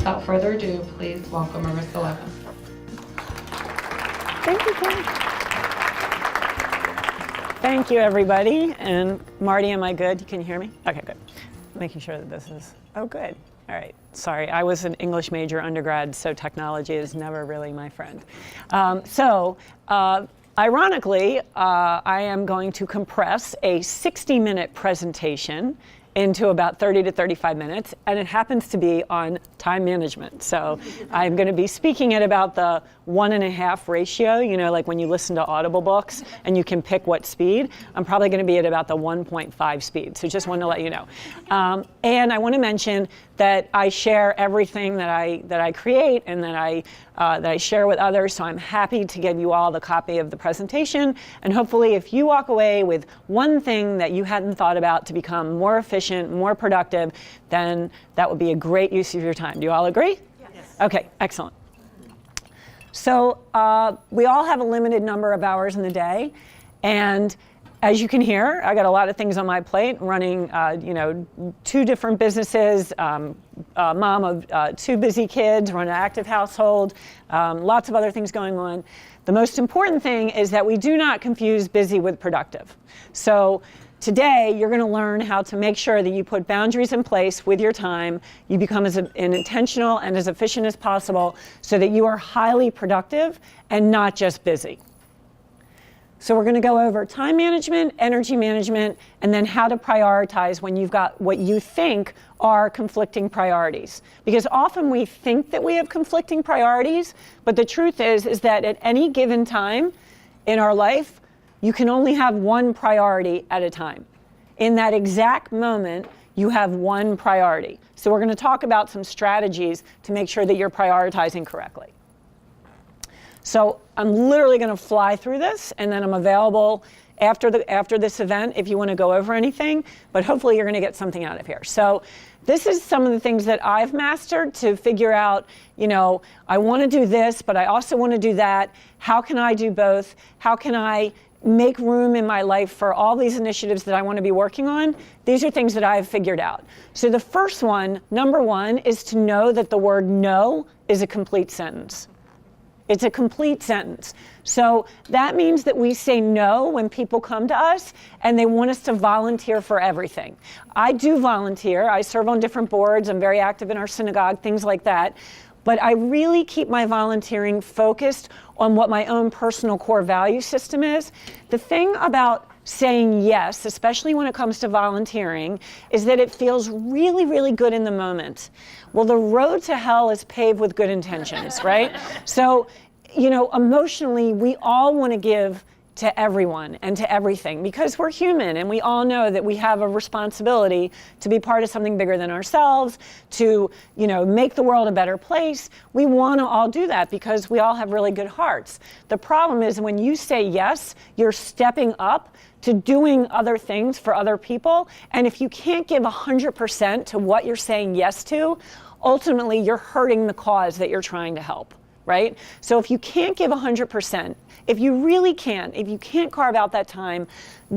Without further ado, please welcome Marissa Levin. Thank you, Kim. Thank you, everybody. And Marty, am I good? Can you hear me? Okay, good. Making sure that this is, oh, good. All right, sorry, I was an English major undergrad, so technology is never really my friend. Ironically, I am going to compress a 60-minute presentation into about 30 to 35 minutes, and it happens to be on time management. So I'm going to be speaking at about the 1.5 ratio, you know, like when you listen to Audible books and you can pick what speed. I'm probably going to be at about the 1.5 speed, so just wanted to let you know. And I want to mention that I share everything that I create and that I share with others, so I'm happy to give you all the copy of the presentation, and hopefully if you walk away with one thing that you hadn't thought about to become more efficient, more productive, then that would be a great use of your time. Do you all agree? Yes. Okay, excellent. So we all have a limited number of hours in the day, and as you can hear, I got a lot of things on my plate, running 2 different businesses, mom of 2 busy kids, run an active household, lots of other things going on. The most important thing is that we do not confuse busy with productive. So today, you're going to learn how to make sure that you put boundaries in place with your time, you become as intentional and as efficient as possible so that you are highly productive and not just busy. So we're going to go over time management, energy management, and then how to prioritize when you've got what you think are conflicting priorities. Because often we think that we have conflicting priorities, but the truth is that at any given time in our life, you can only have one priority at a time. In that exact moment, you have one priority. So we're going to talk about some strategies to make sure that you're prioritizing correctly. So I'm literally going to fly through this, and then I'm available after this event if you want to go over anything, but hopefully you're going to get something out of here. So this is some of the things that I've mastered to figure out, I want to do this, but I also want to do that. How can I do both? How can I make room in my life for all these initiatives that I want to be working on? These are things that I've figured out. So the first one, number 1, is to know that the word no is a complete sentence. It's a complete sentence. So that means that we say no when people come to us and they want us to volunteer for everything. I do volunteer. I serve on different boards. I'm very active in our synagogue, things like that. But I really keep my volunteering focused on what my own personal core value system is. The thing about saying yes, especially when it comes to volunteering, is that it feels really, really good in the moment. Well, the road to hell is paved with good intentions, right? So, emotionally, we all want to give to everyone and to everything because we're human and we all know that we have a responsibility to be part of something bigger than ourselves, to, make the world a better place. We want to all do that because we all have really good hearts. The problem is when you say yes, you're stepping up to doing other things for other people. And if you can't give 100% to what you're saying yes to, ultimately you're hurting the cause that you're trying to help, right? So if you can't give 100%, if you really can't, if you can't carve out that time,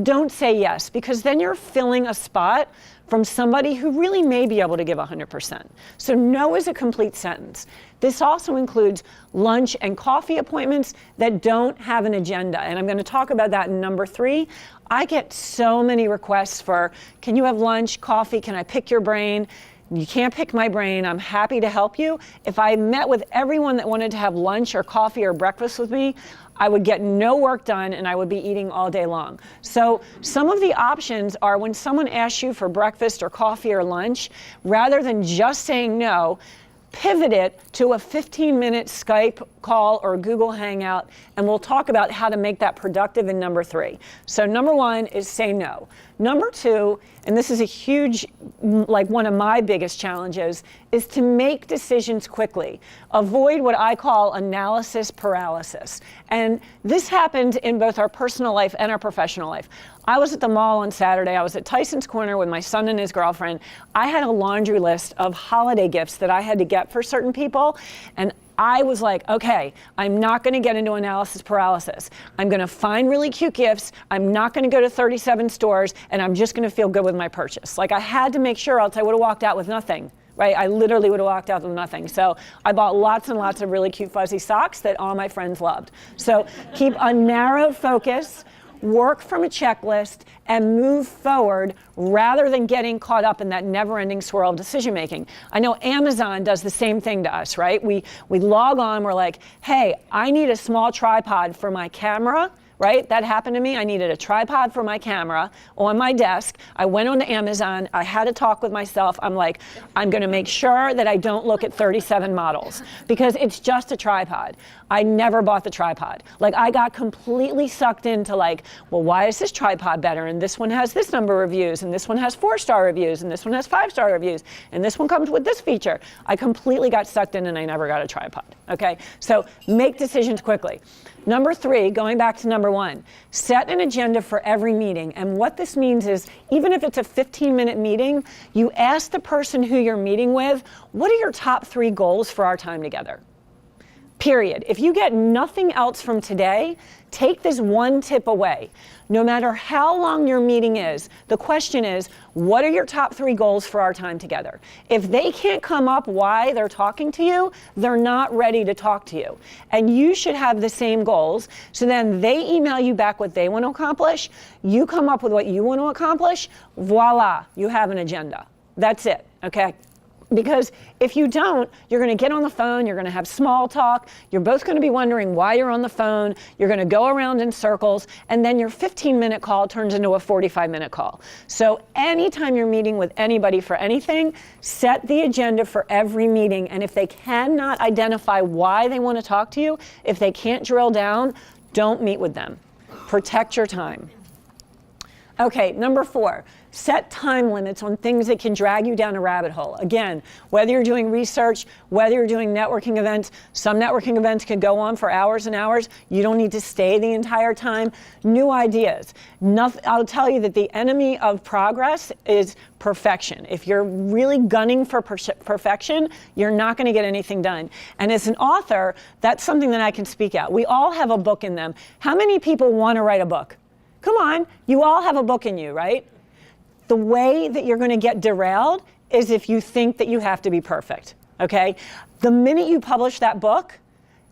don't say yes, because then you're filling a spot from somebody who really may be able to give 100%. So no is a complete sentence. This also includes lunch and coffee appointments that don't have an agenda. And I'm going to talk about that in number 3. I get so many requests for, can you have lunch, coffee, can I pick your brain? You can't pick my brain. I'm happy to help you. If I met with everyone that wanted to have lunch or coffee or breakfast with me, I would get no work done and I would be eating all day long. So some of the options are when someone asks you for breakfast or coffee or lunch, rather than just saying no, pivot it to a 15-minute Skype call or Google Hangout, and we'll talk about how to make that productive in number 3. So number 1 is say no. Number 2, and this is a huge, one of my biggest challenges, is to make decisions quickly. Avoid what I call analysis paralysis. And this happens in both our personal life and our professional life. I was at the mall on Saturday. I was at Tyson's Corner with my son and his girlfriend. I had a laundry list of holiday gifts that I had to get for certain people. And I was like, okay, I'm not going to get into analysis paralysis. I'm going to find really cute gifts. I'm not going to go to 37 stores, and I'm just going to feel good with my purchase. I had to make sure, else I would have walked out with nothing, right? I literally would have walked out with nothing. So I bought lots and lots of really cute fuzzy socks that all my friends loved. So keep a narrow focus, work from a checklist, and move forward rather than getting caught up in that never-ending swirl of decision making. I know Amazon does the same thing to us, right? We log on, we're like, hey, I need a small tripod for my camera, right? That happened to me. I needed a tripod for my camera on my desk. I went on to Amazon. I had a talk with myself. I'm like, I'm going to make sure that I don't look at 37 models because it's just a tripod. I never bought the tripod. Like, I got completely sucked into like, well, why is this tripod better? And this one has this number of reviews, and this one has 4-star reviews, and this one has 5-star reviews, and this one comes with this feature. I completely got sucked in and I never got a tripod. Okay? So make decisions quickly. Number 3, going back to number 1, set an agenda for every meeting. And what this means is, even if it's a 15-minute meeting, you ask the person who you're meeting with, what are your top 3 goals for our time together? Period. If you get nothing else from today, take this one tip away. No matter how long your meeting is, the question is, what are your top 3 goals for our time together? If they can't come up why they're talking to you, they're not ready to talk to you. And you should have the same goals. So then they email you back what they want to accomplish. You come up with what you want to accomplish. Voila, you have an agenda. That's it. Okay? Because if you don't, you're going to get on the phone, you're going to have small talk, you're both going to be wondering why you're on the phone, you're going to go around in circles, and then your 15-minute call turns into a 45-minute call. So anytime you're meeting with anybody for anything, set the agenda for every meeting, and if they cannot identify why they want to talk to you, if they can't drill down, don't meet with them. Protect your time. Okay, number 4. Set time limits on things that can drag you down a rabbit hole. Again, whether you're doing research, whether you're doing networking events, some networking events can go on for hours and hours. You don't need to stay the entire time. New ideas. I'll tell you that the enemy of progress is perfection. If you're really gunning for perfection, you're not going to get anything done. And as an author, that's something that I can speak out. We all have a book in them. How many people want to write a book? Come on, you all have a book in you, right? The way that you're going to get derailed is if you think that you have to be perfect, okay? The minute you publish that book,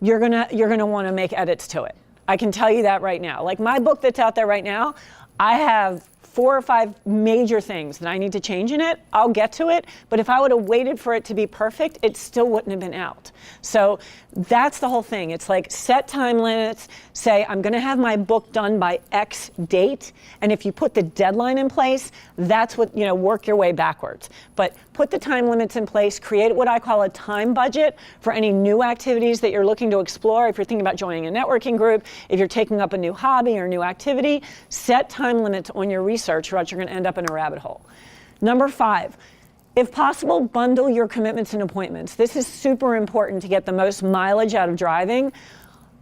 you're gonna want to make edits to it. I can tell you that right now. Like my book that's out there right now, I have 4 or 5 major things that I need to change in it. I'll get to it, but if I would have waited for it to be perfect, it still wouldn't have been out. So that's the whole thing. It's like set time limits, say I'm gonna have my book done by X date, and if you put the deadline in place, that's what, work your way backwards. But put the time limits in place, create what I call a time budget for any new activities that you're looking to explore. If you're thinking about joining a networking group, if you're taking up a new hobby or new activity, set time limits on your research or else you're going to end up in a rabbit hole. Number 5, if possible, bundle your commitments and appointments. This is super important to get the most mileage out of driving.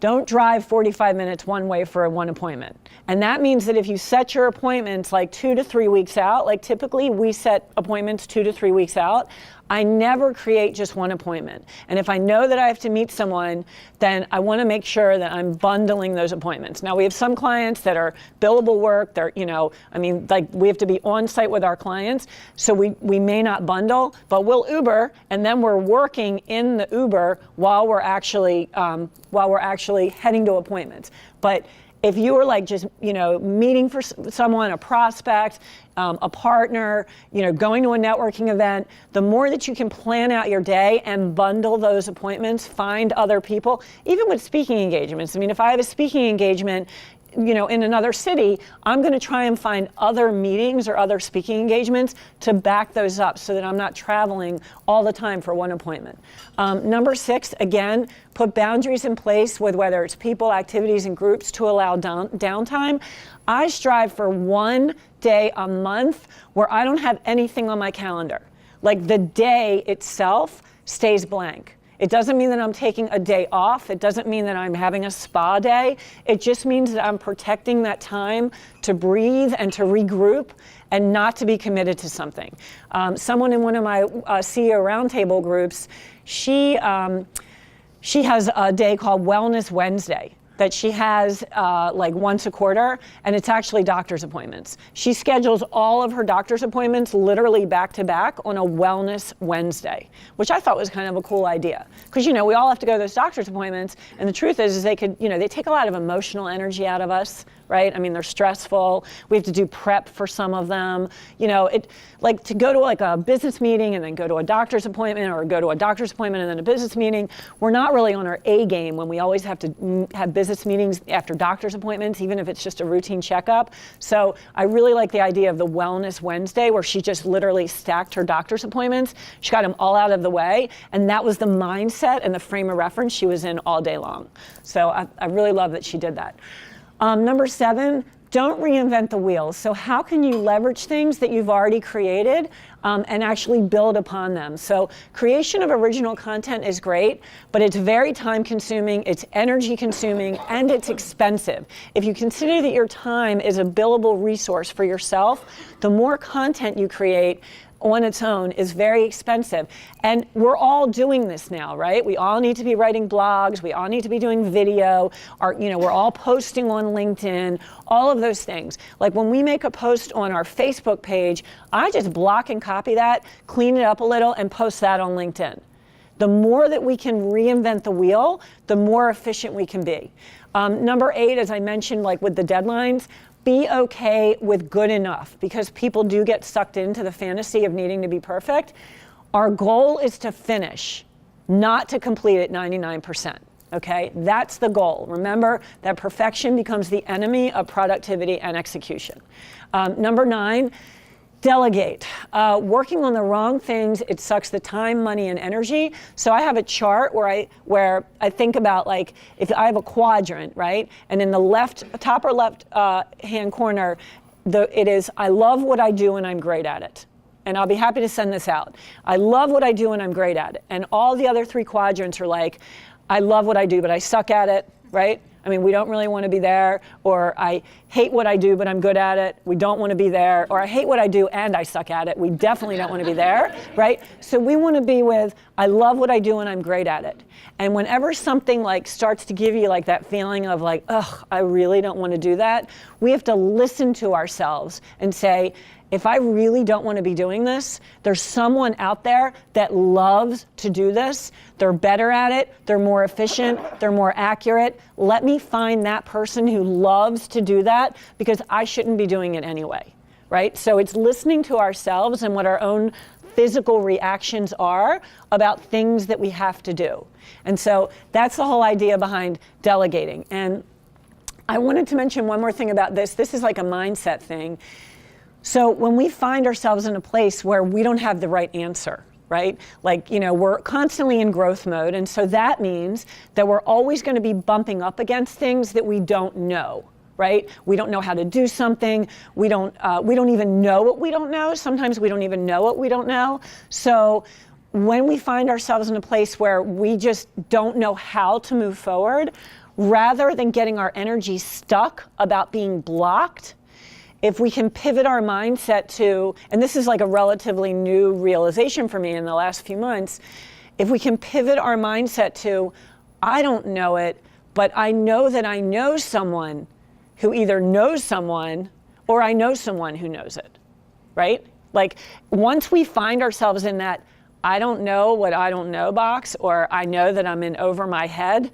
Don't drive 45 minutes one way for one appointment. And that means that if you set your appointments like 2 to 3 weeks out, like typically we set appointments 2 to 3 weeks out, I never create just one appointment. And if I know that I have to meet someone, then I want to make sure that I'm bundling those appointments. Now, we have some clients that are billable work. They're, we have to be on site with our clients. So we may not bundle, but we'll Uber, and then we're working in the Uber while we're actually heading to appointments. But if you were like just, meeting for someone, a prospect, a partner, going to a networking event, the more that you can plan out your day and bundle those appointments, find other people, even with speaking engagements. I mean, if I have a speaking engagement, in another city, I'm going to try and find other meetings or other speaking engagements to back those up so that I'm not traveling all the time for one appointment. Number 6, again, put boundaries in place with whether it's people, activities, and groups to allow downtime. I strive for one day a month where I don't have anything on my calendar. Like the day itself stays blank. It doesn't mean that I'm taking a day off. It doesn't mean that I'm having a spa day. It just means that I'm protecting that time to breathe and to regroup and not to be committed to something. Someone in one of my CEO roundtable groups, she has a day called Wellness Wednesday. that she has like once a quarter, and it's actually doctor's appointments. She schedules all of her doctor's appointments literally back to back on a Wellness Wednesday, which I thought was kind of a cool idea. Because, we all have to go to those doctor's appointments, and the truth is they could, they take a lot of emotional energy out of us, right? I mean, they're stressful. We have to do prep for some of them. Like to go to like a business meeting and then go to a doctor's appointment, or go to a doctor's appointment and then a business meeting. We're not really on our A game when we always have to have business meetings after doctor's appointments, even if it's just a routine checkup. So I really like the idea of the Wellness Wednesday, where she just literally stacked her doctor's appointments. She got them all out of the way, and that was the mindset and the frame of reference she was in all day long. So I really love that she did that. Number 7, don't reinvent the wheel. So how can you leverage things that you've already created and actually build upon them? So creation of original content is great, but it's very time consuming, it's energy consuming, and it's expensive. If you consider that your time is a billable resource for yourself, the more content you create on its own is very expensive. And we're all doing this now, right? We all need to be writing blogs. We all need to be doing video. We're all posting on LinkedIn, all of those things. Like when we make a post on our Facebook page, I just block and copy that, clean it up a little, and post that on LinkedIn. The more that we can reinvent the wheel, the more efficient we can be. Number 8, as I mentioned, like with the deadlines, be okay with good enough, because people do get sucked into the fantasy of needing to be perfect. Our goal is to finish, not to complete at 99%. Okay, that's the goal. Remember that perfection becomes the enemy of productivity and execution. Number 9, delegate. Working on the wrong things, it sucks the time, money, and energy. So I have a chart where I think about, like, if I have a quadrant, right? And in the top or left hand corner, it is, I love what I do and I'm great at it. And I'll be happy to send this out. I love what I do and I'm great at it. And all the other 3 quadrants are like, I love what I do, but I suck at it, right? I mean, we don't really want to be there, or I hate what I do, but I'm good at it. We don't want to be there, or I hate what I do and I suck at it. We definitely don't want to be there, right? So we want to be with, I love what I do and I'm great at it. And whenever something like starts to give you like that feeling of like, ugh, I really don't want to do that, we have to listen to ourselves and say, if I really don't want to be doing this, there's someone out there that loves to do this. They're better at it. They're more efficient. They're more accurate. Let me find that person who loves to do that, because I shouldn't be doing it anyway, right? So it's listening to ourselves and what our own physical reactions are about things that we have to do. And so that's the whole idea behind delegating. And I wanted to mention one more thing about this. This is like a mindset thing. So when we find ourselves in a place where we don't have the right answer, right? Like, we're constantly in growth mode. And so that means that we're always going to be bumping up against things that we don't know, right? We don't know how to do something. We don't even know what we don't know. Sometimes we don't even know what we don't know. So when we find ourselves in a place where we just don't know how to move forward, rather than getting our energy stuck about being blocked, if we can pivot our mindset to, and this is like a relatively new realization for me in the last few months, if we can pivot our mindset to, I don't know it, but I know that I know someone who either knows someone or I know someone who knows it, right? Like once we find ourselves in that, I don't know what I don't know box, or I know that I'm in over my head,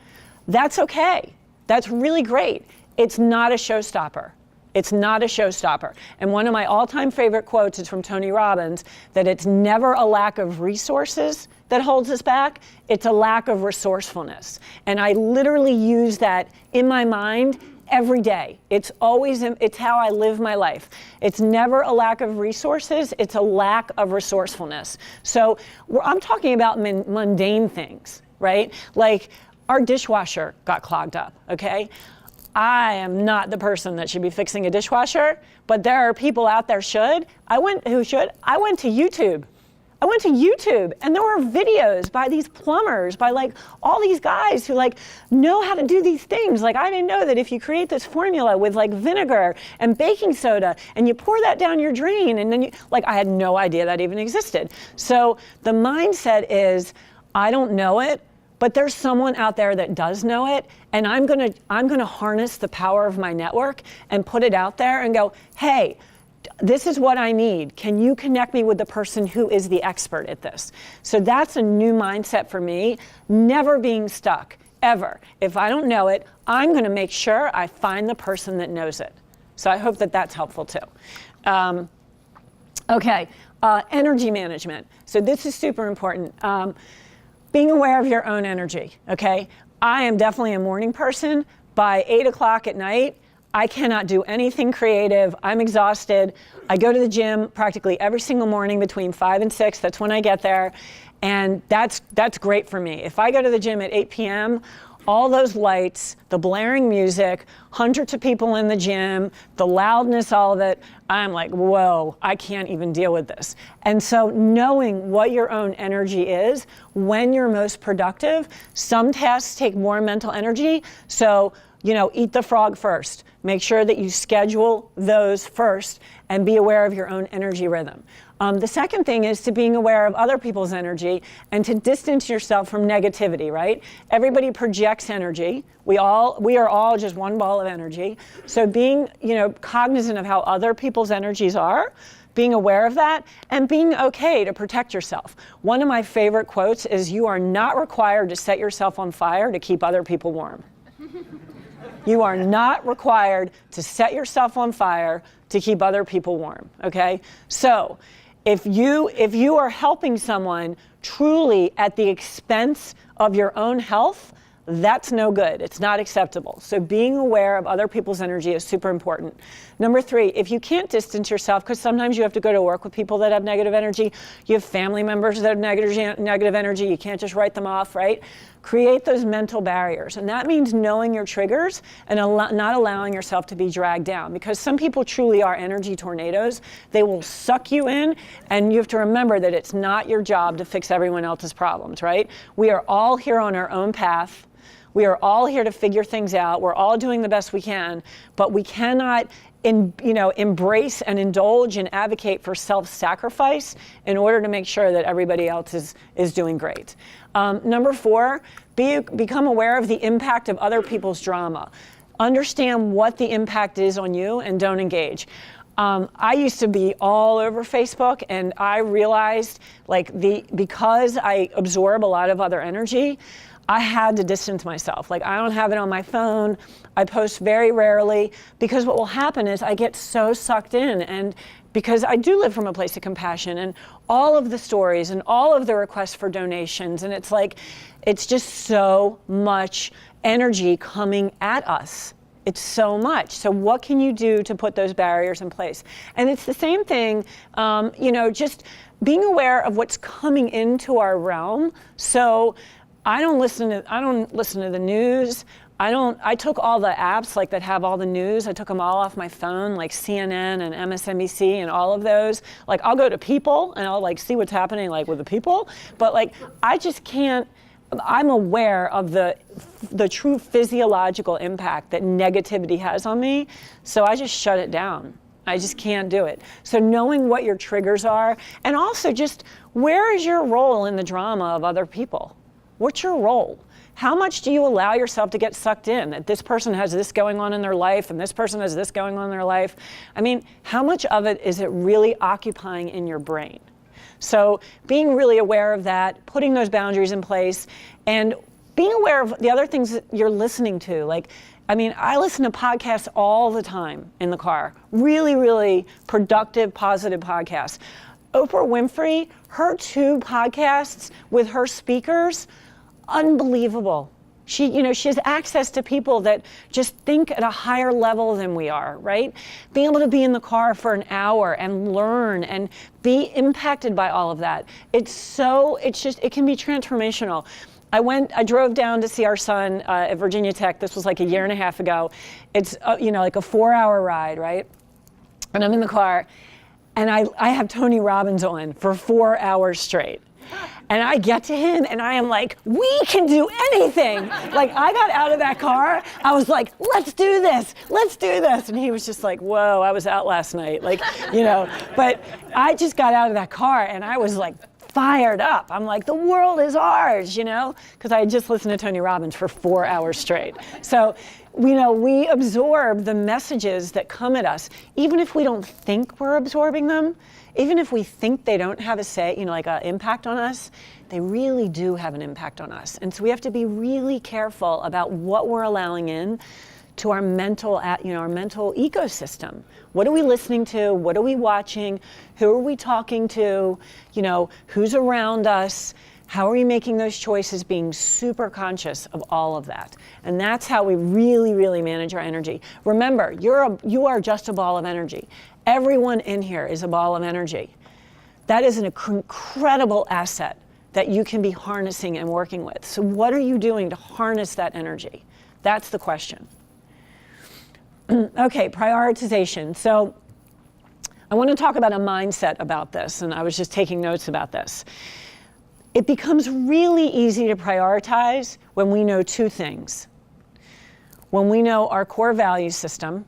that's okay. That's really great. It's not a showstopper. It's not a showstopper. And one of my all-time favorite quotes is from Tony Robbins, that it's never a lack of resources that holds us back, it's a lack of resourcefulness. And I literally use that in my mind every day. It's how I live my life. It's never a lack of resources, it's a lack of resourcefulness. So I'm talking about mundane things, right? Like our dishwasher got clogged up, okay? I am not the person that should be fixing a dishwasher, but there are people out there I went to YouTube. And there were videos by these plumbers, by like all these guys who like know how to do these things. Like I didn't know that if you create this formula with like vinegar and baking soda and you pour that down your drain, and then I had no idea that even existed. So the mindset is, I don't know it, but there's someone out there that does know it, and I'm gonna harness the power of my network and put it out there and go, hey, this is what I need. Can you connect me with the person who is the expert at this? So that's a new mindset for me, never being stuck, ever. If I don't know it, I'm gonna make sure I find the person that knows it. So I hope that that's helpful too. Energy management. So this is super important. Being aware of your own energy, okay? I am definitely a morning person. By 8 o'clock at night, I cannot do anything creative. I'm exhausted. I go to the gym practically every single morning between 5 and 6. That's when I get there. And that's great for me. If I go to the gym at 8 p.m., all those lights, the blaring music, hundreds of people in the gym, the loudness, all of it, I'm like, whoa, I can't even deal with this. And so knowing what your own energy is, when you're most productive, some tasks take more mental energy. So, eat the frog first. Make sure that you schedule those first and be aware of your own energy rhythm. The second thing is to being aware of other people's energy and to distance yourself from negativity, right? Everybody projects energy. We are all just one ball of energy. So being, cognizant of how other people's energies are, being aware of that, and being okay to protect yourself. One of my favorite quotes is, you are not required to set yourself on fire to keep other people warm. You are not required to set yourself on fire to keep other people warm, okay? So if you are helping someone truly at the expense of your own health, that's no good. It's not acceptable. So being aware of other people's energy is super important. Number 3, if you can't distance yourself, because sometimes you have to go to work with people that have negative energy, you have family members that have negative energy, you can't just write them off, right? Create those mental barriers. And that means knowing your triggers and not allowing yourself to be dragged down, because some people truly are energy tornadoes. They will suck you in, and you have to remember that it's not your job to fix everyone else's problems, right? We are all here on our own path. We are all here to figure things out. We're all doing the best we can, but we cannot embrace and indulge and advocate for self-sacrifice in order to make sure that everybody else is doing great. Number 4, become aware of the impact of other people's drama. Understand what the impact is on you and don't engage. I used to be all over Facebook, and I realized because I absorb a lot of other energy, I had to distance myself. I don't have it on my phone. I post very rarely, because what will happen is I get so sucked in, and because I do live from a place of compassion, and all of the stories and all of the requests for donations, and it's just so much energy coming at us. It's so much. So what can you do to put those barriers in place? And it's the same thing, just being aware of what's coming into our realm. So I don't listen to the news. I took all the apps that have all the news. I took them all off my phone, like CNN and MSNBC and all of those. I'll go to People and I'll see what's happening with the people. But I just can't. I'm aware of the true physiological impact that negativity has on me. So I just shut it down. I just can't do it. So knowing what your triggers are, and also just where is your role in the drama of other people? What's your role? How much do you allow yourself to get sucked in? That this person has this going on in their life and this person has this going on in their life. I mean, how much of it is it really occupying in your brain? So being really aware of that, putting those boundaries in place, and being aware of the other things that you're listening to. I listen to podcasts all the time in the car. Really, really productive, positive podcasts. Oprah Winfrey, her 2 podcasts with her speakers, unbelievable. She has access to people that just think at a higher level than we are, right? Being able to be in the car for an hour and learn and be impacted by all of that. It can be transformational. I drove down to see our son at Virginia Tech. This was a year and a half ago. It's, a 4-hour ride, right? And I'm in the car, and I have Tony Robbins on for 4 hours straight. And I get to him, and I am like, we can do anything. I got out of that car, I was like, let's do this. And he was just like, whoa, I was out last night. But I just got out of that car, and I was fired up. I'm like, the world is ours, because I had just listened to Tony Robbins for 4 hours straight. So, we absorb the messages that come at us, even if we don't think we're absorbing them, even if we think they don't have a say, like an impact on us, they really do have an impact on us. And so we have to be really careful about what we're allowing in to our mental, our mental ecosystem. What are we listening to? What are we watching? Who are we talking to? Who's around us? How are we making those choices, being super conscious of all of that? And that's how we really, really manage our energy. Remember, you are just a ball of energy. Everyone in here is a ball of energy. That is an incredible asset that you can be harnessing and working with. So what are you doing to harness that energy? That's the question. Okay, prioritization. So I want to talk about a mindset about this, and I was just taking notes about this. It becomes really easy to prioritize when we know two things. When we know our core value system,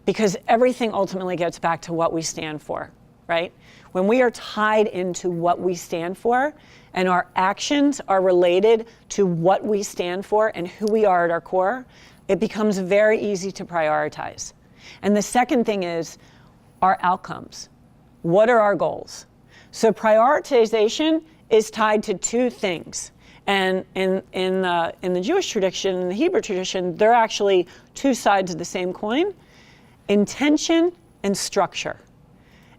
because everything ultimately gets back to what we stand for, right? When we are tied into what we stand for, and our actions are related to what we stand for and who we are at our core, it becomes very easy to prioritize. And the second thing is our outcomes. What are our goals? So prioritization is tied to two things. And in the Jewish tradition, in the Hebrew tradition, they're actually two sides of the same coin: intention and structure.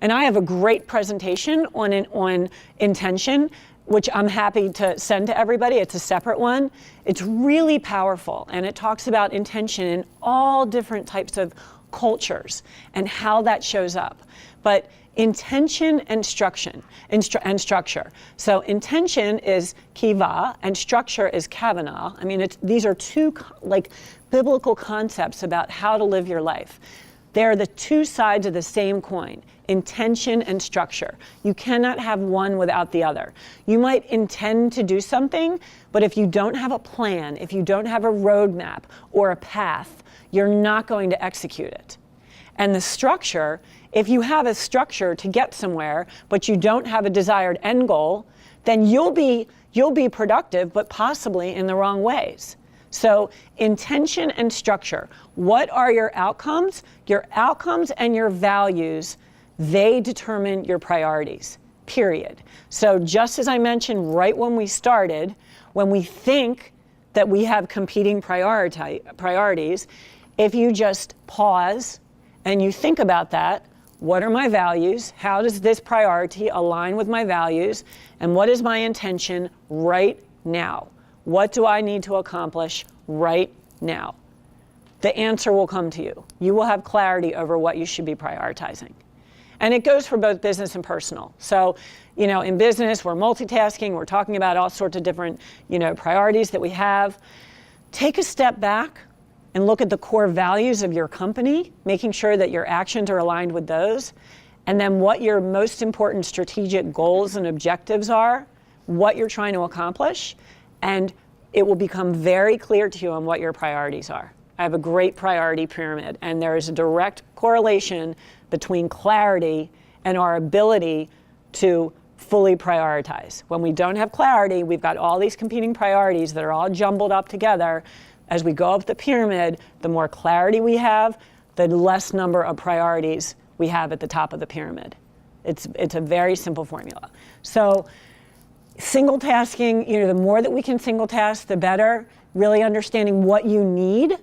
And I have a great presentation on intention, which I'm happy to send to everybody. It's a separate one. It's really powerful, and it talks about intention in all different types of cultures and how that shows up. But intention and structure. So intention is kiva and structure is kavanah. I mean, these are two biblical concepts about how to live your life. They're the two sides of the same coin, intention and structure. You cannot have one without the other. You might intend to do something, but if you don't have a plan, if you don't have a roadmap or a path, you're not going to execute it. And the structure, if you have a structure to get somewhere, but you don't have a desired end goal, then you'll be productive, but possibly in the wrong ways. So intention and structure. What are your outcomes? Your outcomes and your values, they determine your priorities, period. So just as I mentioned right when we started, when we think that we have competing priorities, if you just pause and you think about that, what are my values? How does this priority align with my values? And what is my intention right now? What do I need to accomplish right now? The answer will come to you. You will have clarity over what you should be prioritizing. And it goes for both business and personal. So, in business, we're multitasking. We're talking about all sorts of different, priorities that we have. Take a step back and look at the core values of your company, making sure that your actions are aligned with those. And then what your most important strategic goals and objectives are, what you're trying to accomplish, and it will become very clear to you on what your priorities are. I have a great priority pyramid, and there is a direct correlation between clarity and our ability to fully prioritize. When we don't have clarity, we've got all these competing priorities that are all jumbled up together. As we go up the pyramid, the more clarity we have, the less number of priorities we have at the top of the pyramid. It's a very simple formula. So single tasking, the more that we can single task, the better. Really understanding what you need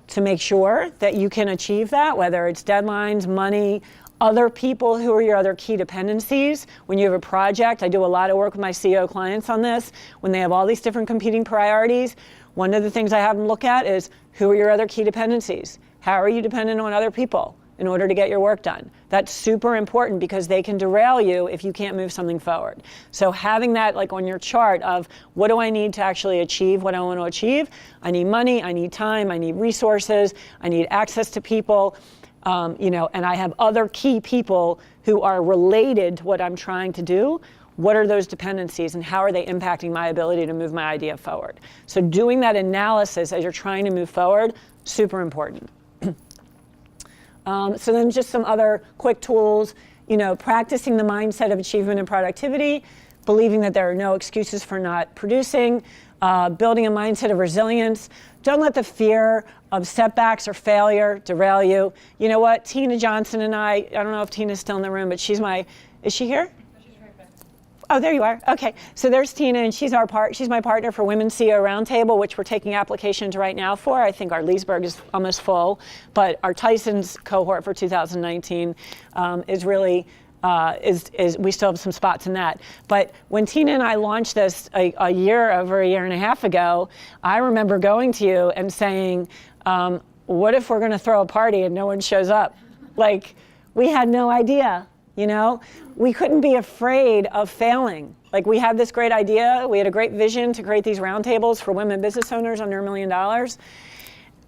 to make sure that you can achieve that, whether it's deadlines, money, other people who are your other key dependencies. When you have a project, I do a lot of work with my CEO clients on this. When they have all these different competing priorities, one of the things I have them look at is, who are your other key dependencies? How are you dependent on other people in order to get your work done? That's super important because they can derail you if you can't move something forward. So having that on your chart of, what do I need to actually achieve what I want to achieve? I need money, I need time, I need resources, I need access to people, and I have other key people who are related to what I'm trying to do. What are those dependencies and how are they impacting my ability to move my idea forward? So doing that analysis as you're trying to move forward, super important. So then just some other quick tools, practicing the mindset of achievement and productivity, believing that there are no excuses for not producing, building a mindset of resilience. Don't let the fear of setbacks or failure derail you. You know what? Tina Johnson and I don't know if Tina's still in the room, but is she here? Oh, there you are. Okay, so there's Tina, and she's my partner for Women's CEO Roundtable, which we're taking applications right now for. I think our Leesburg is almost full, but our Tyson's cohort for 2019 is really, we still have some spots in that. But when Tina and I launched this over a year and a half ago, I remember going to you and saying, what if we're gonna throw a party and no one shows up? Like, we had no idea. You know, we couldn't be afraid of failing. Like, we had this great idea. We had a great vision to create these roundtables for women business owners under $1 million.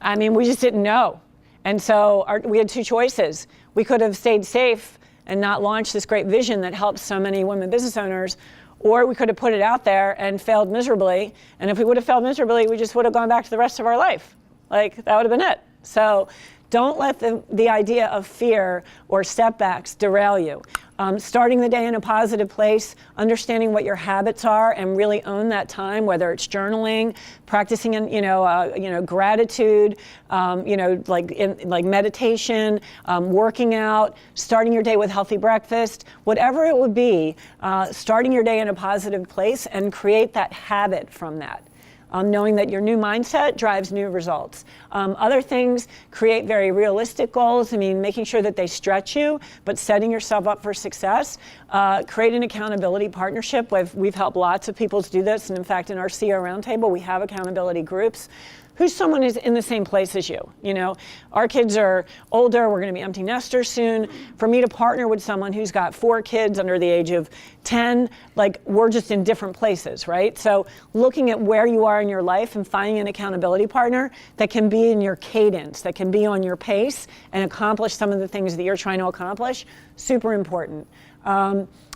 I mean, we just didn't know. And so we had two choices. We could have stayed safe and not launched this great vision that helps so many women business owners, or we could have put it out there and failed miserably. And if we would have failed miserably, we just would have gone back to the rest of our life. Like, that would have been it. So don't let the idea of fear or setbacks derail you. Starting the day in a positive place, understanding what your habits are, and really own that time, whether it's journaling, practicing, gratitude, like meditation, working out, starting your day with healthy breakfast, whatever it would be, starting your day in a positive place and create that habit from that. Knowing that your new mindset drives new results. Other things, create very realistic goals. I mean, making sure that they stretch you, but setting yourself up for success. Create an accountability partnership. We've helped lots of people to do this. And in fact, in our CEO Roundtable, we have accountability groups. Who's someone who's in the same place as you? You know, our kids are older, we're gonna be empty nesters soon. For me to partner with someone who's got 4 kids under the age of 10, like, we're just in different places, right? So looking at where you are in your life and finding an accountability partner that can be in your cadence, that can be on your pace and accomplish some of the things that you're trying to accomplish, super important.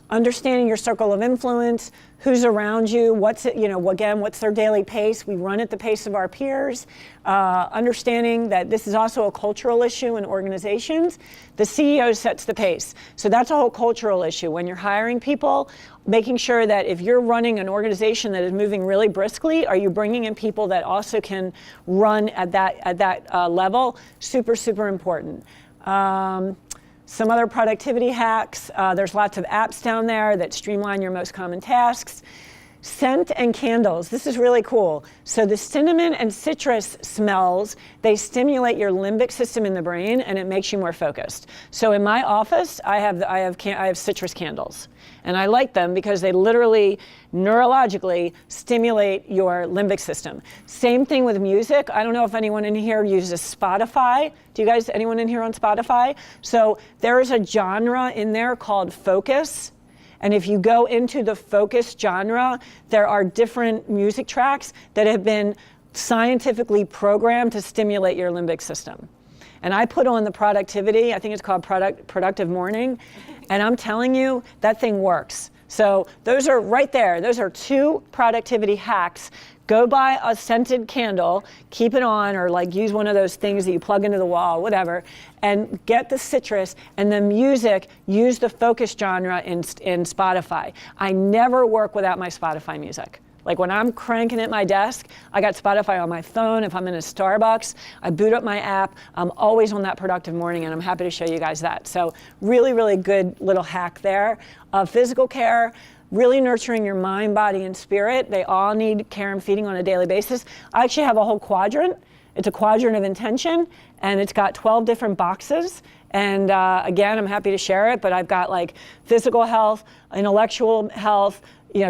Understanding your circle of influence, who's around you, what's their daily pace. We run at the pace of our peers. Understanding that this is also a cultural issue in organizations. The CEO sets the pace. So that's a whole cultural issue. When you're hiring people, making sure that if you're running an organization that is moving really briskly, are you bringing in people that also can run at that level? Super, super important. Some other productivity hacks. There's lots of apps down there that streamline your most common tasks. Scent and candles. This is really cool. So the cinnamon and citrus smells, they stimulate your limbic system in the brain, and it makes you more focused. So in my office, I have citrus candles, and I like them because they literally neurologically stimulate your limbic system. Same thing with music. I don't know if anyone in here uses Spotify. Anyone in here on Spotify? So there is a genre in there called focus. And if you go into the focus genre, there are different music tracks that have been scientifically programmed to stimulate your limbic system. And I put on the productivity, I think it's called Productive Morning, and I'm telling you, that thing works. So those are right there. Those are 2 productivity hacks. Go buy a scented candle, keep it on, or like use one of those things that you plug into the wall, whatever, and get the citrus, and the music, use the focus genre in Spotify. I never work without my Spotify music. Like, when I'm cranking at my desk, I got Spotify on my phone. If I'm in a Starbucks, I boot up my app. I'm always on that Productive Morning, and I'm happy to show you guys that. So really, really good little hack there. Physical care, really nurturing your mind, body, and spirit. They all need care and feeding on a daily basis. I actually have a whole quadrant. It's a quadrant of intention, and it's got 12 different boxes. And again, I'm happy to share it, but I've got like physical health, intellectual health,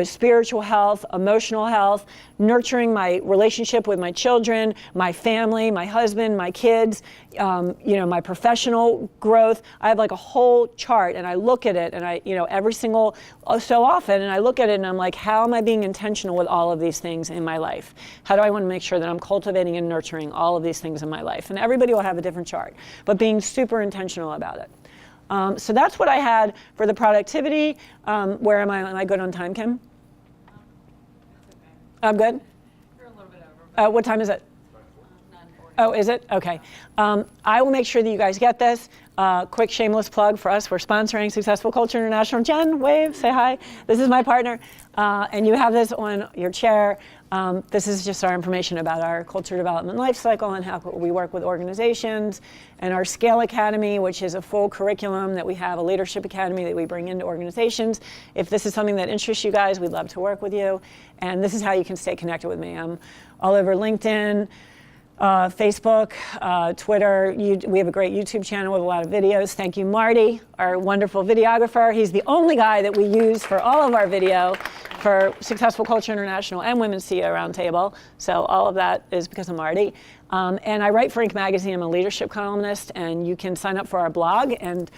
spiritual health, emotional health, nurturing my relationship with my children, my family, my husband, my kids, my professional growth. I have like a whole chart, and I look at it, and every single so often, and I look at it and I'm like, how am I being intentional with all of these things in my life? How do I want to make sure that I'm cultivating and nurturing all of these things in my life? And everybody will have a different chart, but being super intentional about it. So that's what I had for the productivity. Where am I? Am I good on time, Kim? I'm good? You're a little bit over. What time is it? 9:40. Oh, is it? Okay. I will make sure that you guys get this. Quick shameless plug for us. We're sponsoring Successful Culture International. Jen, wave, say hi. This is my partner. And you have this on your chair. This is just our information about our culture development life cycle and how we work with organizations, and our Scale Academy, which is a full curriculum that we have, a leadership academy that we bring into organizations. If this is something that interests you guys, we'd love to work with you. And this is how you can stay connected with me. I'm all over LinkedIn, Facebook, Twitter. We have a great YouTube channel with a lot of videos. Thank you, Marty, our wonderful videographer. He's the only guy that we use for all of our video for Successful Culture International and Women's CEO Roundtable. So all of that is because of Marty. And I write for Inc. Magazine. I'm a leadership columnist, and you can sign up for our blog and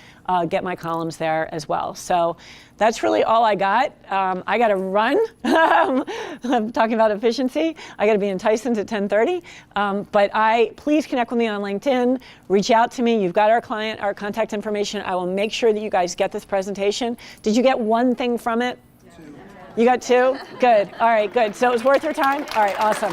get my columns there as well. So that's really all I got. I got to run. I'm talking about efficiency. I got to be in Tyson's at 10:30. But please connect with me on LinkedIn. Reach out to me. You've got our contact information. I will make sure that you guys get this presentation. Did you get one thing from it? 2. You got 2? Good. All right, good. So it was worth your time? All right, awesome.